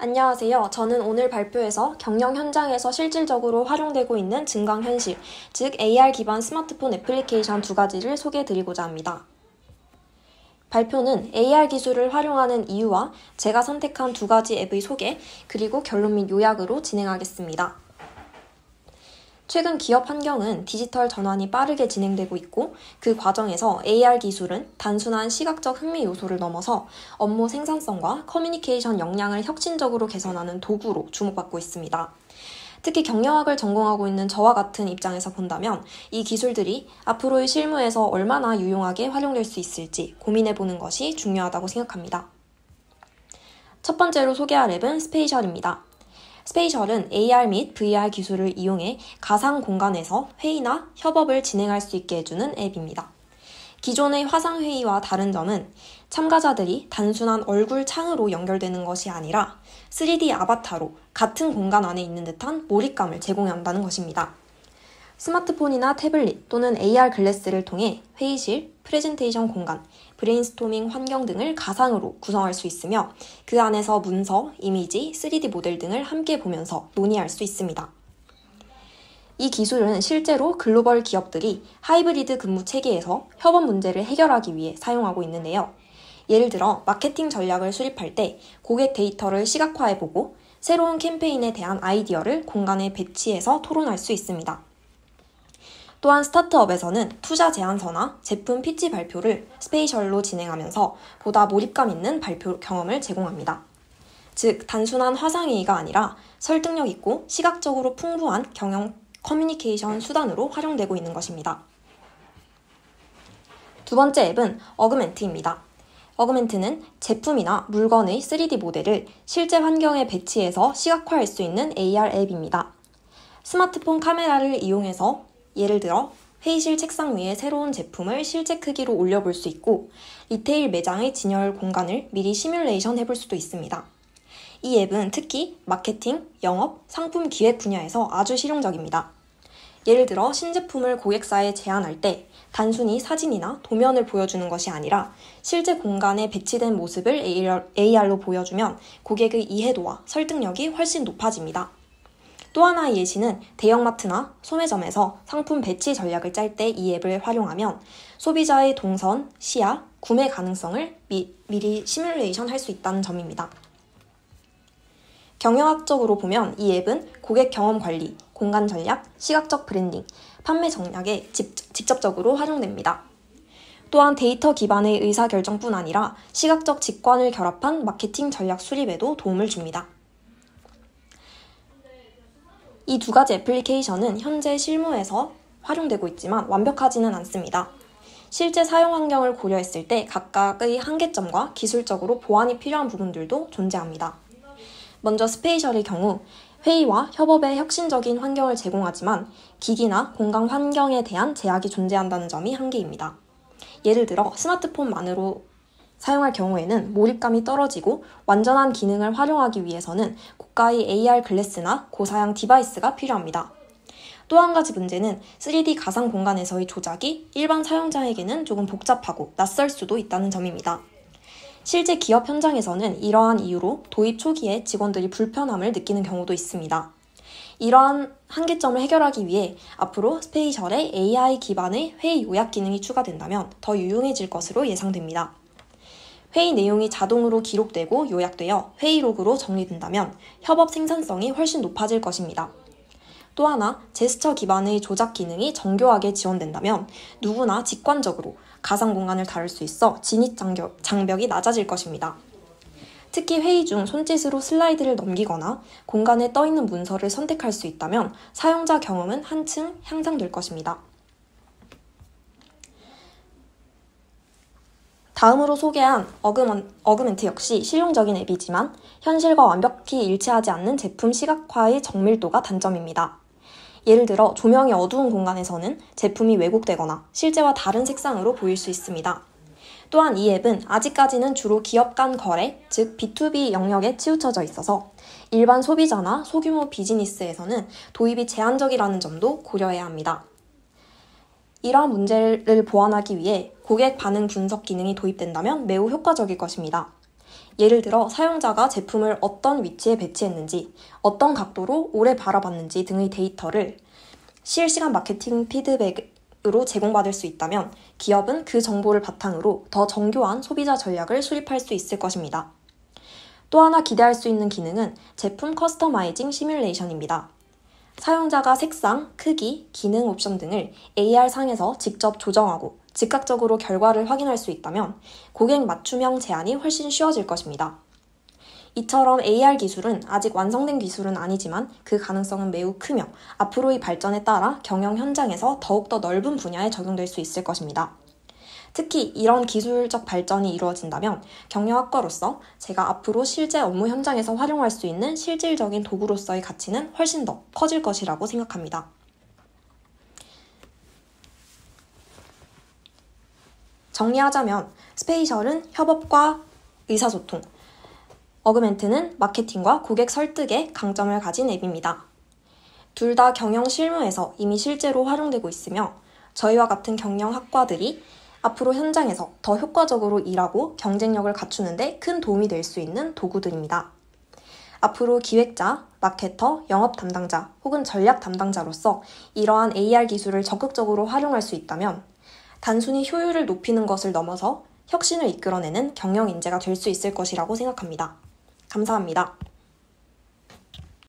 안녕하세요. 저는 오늘 발표에서 경영 현장에서 실질적으로 활용되고 있는 증강현실, 즉 AR 기반 스마트폰 애플리케이션 두 가지를 소개해드리고자 합니다. 발표는 AR 기술을 활용하는 이유와 제가 선택한 두 가지 앱의 소개, 그리고 결론 및 요약으로 진행하겠습니다. 최근 기업 환경은 디지털 전환이 빠르게 진행되고 있고 그 과정에서 AR 기술은 단순한 시각적 흥미 요소를 넘어서 업무 생산성과 커뮤니케이션 역량을 혁신적으로 개선하는 도구로 주목받고 있습니다. 특히 경영학을 전공하고 있는 저와 같은 입장에서 본다면 이 기술들이 앞으로의 실무에서 얼마나 유용하게 활용될 수 있을지 고민해보는 것이 중요하다고 생각합니다. 첫 번째로 소개할 앱은 스페이셜입니다. 스페이셜은 AR 및 VR 기술을 이용해 가상 공간에서 회의나 협업을 진행할 수 있게 해주는 앱입니다. 기존의 화상회의와 다른 점은 참가자들이 단순한 얼굴 창으로 연결되는 것이 아니라 3D 아바타로 같은 공간 안에 있는 듯한 몰입감을 제공한다는 것입니다. 스마트폰이나 태블릿 또는 AR 글래스를 통해 회의실, 프레젠테이션 공간, 브레인스토밍 환경 등을 가상으로 구성할 수 있으며 그 안에서 문서, 이미지, 3D 모델 등을 함께 보면서 논의할 수 있습니다. 이 기술은 실제로 글로벌 기업들이 하이브리드 근무 체계에서 협업 문제를 해결하기 위해 사용하고 있는데요. 예를 들어 마케팅 전략을 수립할 때 고객 데이터를 시각화해보고 새로운 캠페인에 대한 아이디어를 공간에 배치해서 토론할 수 있습니다. 또한 스타트업에서는 투자 제안서나 제품 피치 발표를 스페이셜로 진행하면서 보다 몰입감 있는 발표 경험을 제공합니다. 즉, 단순한 화상회의가 아니라 설득력 있고 시각적으로 풍부한 경영 커뮤니케이션 수단으로 활용되고 있는 것입니다. 두 번째 앱은 어그멘트입니다. 어그멘트는 제품이나 물건의 3D 모델을 실제 환경에 배치해서 시각화할 수 있는 AR 앱입니다. 스마트폰 카메라를 이용해서 예를 들어 회의실 책상 위에 새로운 제품을 실제 크기로 올려볼 수 있고 리테일 매장의 진열 공간을 미리 시뮬레이션 해볼 수도 있습니다. 이 앱은 특히 마케팅, 영업, 상품 기획 분야에서 아주 실용적입니다. 예를 들어 신제품을 고객사에 제안할 때 단순히 사진이나 도면을 보여주는 것이 아니라 실제 공간에 배치된 모습을 AR로 보여주면 고객의 이해도와 설득력이 훨씬 높아집니다. 또 하나의 예시는 대형마트나 소매점에서 상품 배치 전략을 짤 때 이 앱을 활용하면 소비자의 동선, 시야, 구매 가능성을 미리 시뮬레이션 할 수 있다는 점입니다. 경영학적으로 보면 이 앱은 고객 경험 관리, 공간 전략, 시각적 브랜딩, 판매 전략에 직접적으로 활용됩니다. 또한 데이터 기반의 의사결정뿐 아니라 시각적 직관을 결합한 마케팅 전략 수립에도 도움을 줍니다. 이 두 가지 애플리케이션은 현재 실무에서 활용되고 있지만 완벽하지는 않습니다. 실제 사용 환경을 고려했을 때 각각의 한계점과 기술적으로 보완이 필요한 부분들도 존재합니다. 먼저 스페이셜의 경우 회의와 협업에 혁신적인 환경을 제공하지만 기기나 공간 환경에 대한 제약이 존재한다는 점이 한계입니다. 예를 들어 스마트폰만으로 사용할 경우에는 몰입감이 떨어지고 완전한 기능을 활용하기 위해서는 고가의 AR 글래스나 고사양 디바이스가 필요합니다. 또 한 가지 문제는 3D 가상 공간에서의 조작이 일반 사용자에게는 조금 복잡하고 낯설 수도 있다는 점입니다. 실제 기업 현장에서는 이러한 이유로 도입 초기에 직원들이 불편함을 느끼는 경우도 있습니다. 이러한 한계점을 해결하기 위해 앞으로 스페이셜에 AI 기반의 회의 요약 기능이 추가된다면 더 유용해질 것으로 예상됩니다. 회의 내용이 자동으로 기록되고 요약되어 회의록으로 정리된다면 협업 생산성이 훨씬 높아질 것입니다. 또 하나, 제스처 기반의 조작 기능이 정교하게 지원된다면 누구나 직관적으로 가상 공간을 다룰 수 있어 진입 장벽이 낮아질 것입니다. 특히 회의 중 손짓으로 슬라이드를 넘기거나 공간에 떠있는 문서를 선택할 수 있다면 사용자 경험은 한층 향상될 것입니다. 다음으로 소개한 어그멘트 역시 실용적인 앱이지만 현실과 완벽히 일치하지 않는 제품 시각화의 정밀도가 단점입니다. 예를 들어 조명이 어두운 공간에서는 제품이 왜곡되거나 실제와 다른 색상으로 보일 수 있습니다. 또한 이 앱은 아직까지는 주로 기업 간 거래, 즉 B2B 영역에 치우쳐져 있어서 일반 소비자나 소규모 비즈니스에서는 도입이 제한적이라는 점도 고려해야 합니다. 이러한 문제를 보완하기 위해 고객 반응 분석 기능이 도입된다면 매우 효과적일 것입니다. 예를 들어 사용자가 제품을 어떤 위치에 배치했는지, 어떤 각도로 오래 바라봤는지 등의 데이터를 실시간 마케팅 피드백으로 제공받을 수 있다면 기업은 그 정보를 바탕으로 더 정교한 소비자 전략을 수립할 수 있을 것입니다. 또 하나 기대할 수 있는 기능은 제품 커스터마이징 시뮬레이션입니다. 사용자가 색상, 크기, 기능 옵션 등을 AR상에서 직접 조정하고 즉각적으로 결과를 확인할 수 있다면 고객 맞춤형 제안이 훨씬 쉬워질 것입니다. 이처럼 AR 기술은 아직 완성된 기술은 아니지만 그 가능성은 매우 크며 앞으로의 발전에 따라 경영 현장에서 더욱더 넓은 분야에 적용될 수 있을 것입니다. 특히 이런 기술적 발전이 이루어진다면 경영학과로서 제가 앞으로 실제 업무 현장에서 활용할 수 있는 실질적인 도구로서의 가치는 훨씬 더 커질 것이라고 생각합니다. 정리하자면 스페이셜은 협업과 의사소통, 어그멘트는 마케팅과 고객 설득에 강점을 가진 앱입니다. 둘 다 경영 실무에서 이미 실제로 활용되고 있으며 저희와 같은 경영학과들이 앞으로 현장에서 더 효과적으로 일하고 경쟁력을 갖추는 데 큰 도움이 될 수 있는 도구들입니다. 앞으로 기획자, 마케터, 영업 담당자 혹은 전략 담당자로서 이러한 AR 기술을 적극적으로 활용할 수 있다면 단순히 효율을 높이는 것을 넘어서 혁신을 이끌어내는 경영 인재가 될 수 있을 것이라고 생각합니다. 감사합니다.